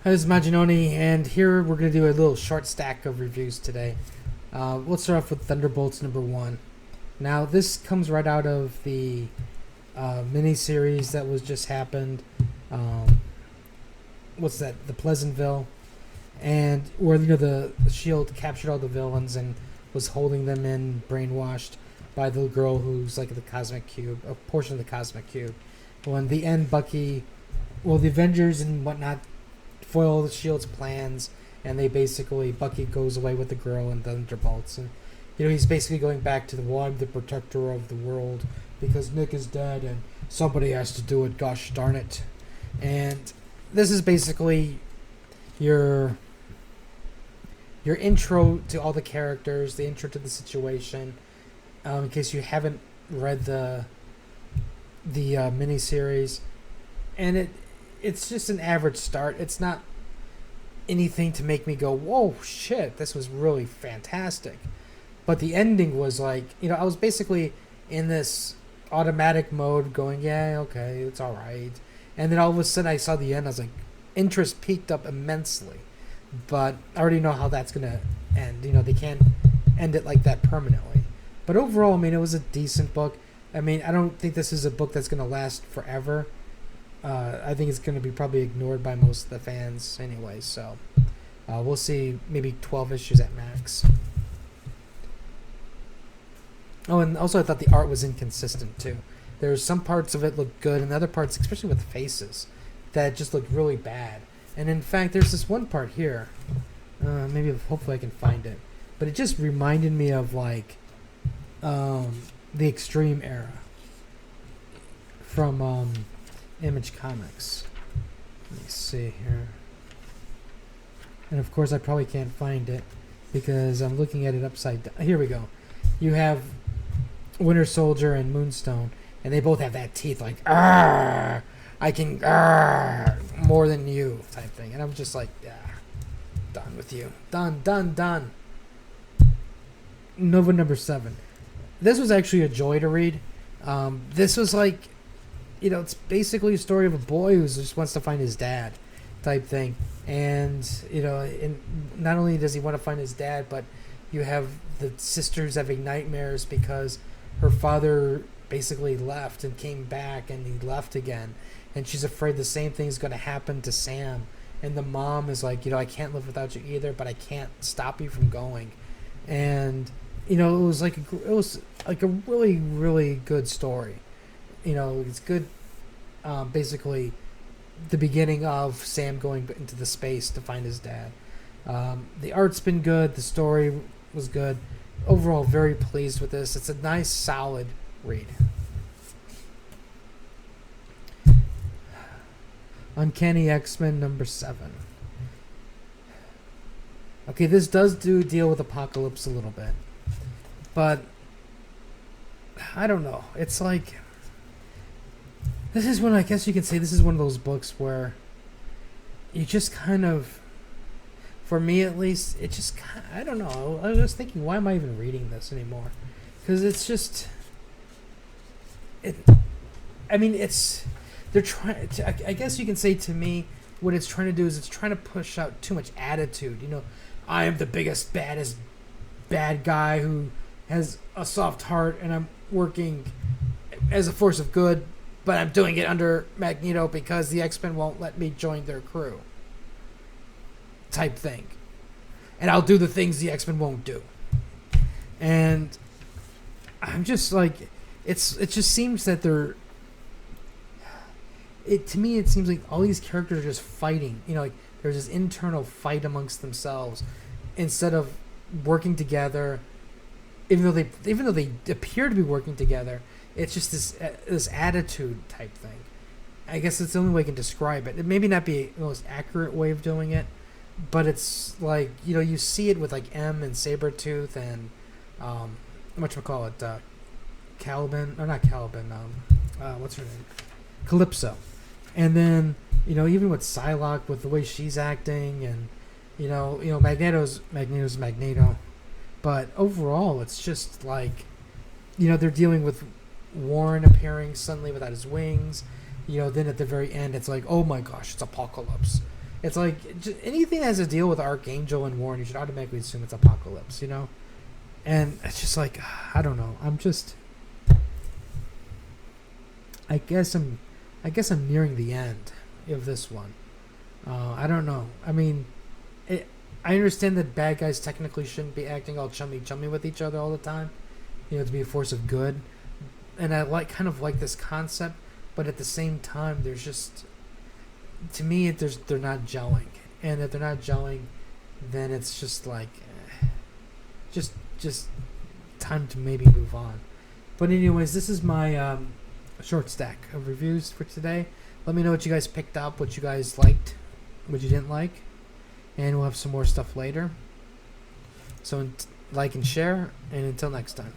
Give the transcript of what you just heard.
Hi, this is Majinoni, and here we're going to do a little short stack of reviews today. We'll start off with Thunderbolts number 1. Now, this comes right out of the mini-series that was just happened. What's that? The Pleasantville. And where, the S.H.I.E.L.D. captured all the villains and was holding them in, brainwashed by the girl who's like the Cosmic Cube, a portion of the Cosmic Cube. Well, in the end, the Avengers and whatnot foil the S.H.I.E.L.D.'s plans, and Bucky goes away with the girl and Thunderbolts, and he's basically going back to I'm the protector of the world because Nick is dead and somebody has to do it, gosh darn it. And this is basically your intro to all the characters, the intro to the situation, in case you haven't read the miniseries, and it's just an average start. It's not anything to make me go, whoa, shit, this was really fantastic. But the ending was like, I was basically in this automatic mode going, yeah, okay, it's all right. And then all of a sudden I saw the end. I was like, interest peaked up immensely. But I already know how that's going to end. They can't end it like that permanently. But overall, it was a decent book. I don't think this is a book that's going to last forever. I think it's going to be probably ignored by most of the fans anyway, so we'll see, maybe 12 issues at max. Oh, and also I thought the art was inconsistent too. There's some parts of it look good, and other parts, especially with faces, that just look really bad. And in fact, there's this one part here, hopefully I can find it, but it just reminded me of like the Extreme era from Image Comics. Let me see here. And of course I probably can't find it because I'm looking at it upside down. Here we go. You have Winter Soldier and Moonstone, and they both have that teeth like, I can more than you type thing. And I'm just like, done with you. Done. Nova number 7. This was actually a joy to read. This was like, it's basically a story of a boy who just wants to find his dad type thing. And, and not only does he want to find his dad, but you have the sisters having nightmares because her father basically left and came back and he left again. And she's afraid the same thing is going to happen to Sam. And the mom is like, I can't live without you either, but I can't stop you from going. And, it was like a really, really good story. It's good. Basically, the beginning of Sam going into the space to find his dad. The art's been good. The story was good. Overall, very pleased with this. It's a nice, solid read. Uncanny XMen number 7. Okay, this does deal with Apocalypse a little bit, but I don't know. It's like, this is when I guess you can say this is one of those books where you just kind of, for me at least, it just, I don't know. I was just thinking, why am I even reading this anymore? Because it's just, they're trying to, I guess you can say to me, what it's trying to do is it's trying to push out too much attitude. I am the biggest, baddest bad guy who has a soft heart, and I'm working as a force of good, but I'm doing it under Magneto because the X-Men won't let me join their crew type thing. And I'll do the things the X-Men won't do. And I'm just like, it just seems that to me it seems like all these characters are just fighting. Like there's this internal fight amongst themselves instead of working together. Even though they appear to be working together, it's just this attitude type thing. I guess it's the only way I can describe it. It may not be the most accurate way of doing it, but it's like, you see it with like M and Sabretooth and Caliban, or not Caliban, what's her name? Calypso. And then, even with Psylocke, with the way she's acting, and Magneto's Magneto. But overall, it's just like, they're dealing with Warren appearing suddenly without his wings. Then at the very end, it's like, oh my gosh, it's Apocalypse. It's like anything that has to deal with Archangel and Warren, you should automatically assume it's Apocalypse, you know? And it's just like, I don't know. I guess I'm nearing the end of this one. I don't know. I mean, I understand that bad guys technically shouldn't be acting all chummy with each other all the time, you know, to be a force of good. And I kind of like this concept, but at the same time, there's just, to me, they're not gelling. And if they're not gelling, then it's just like, just time to maybe move on. But anyways, this is my short stack of reviews for today. Let me know what you guys picked up, what you guys liked, what you didn't like, and we'll have some more stuff later. So like and share, and until next time.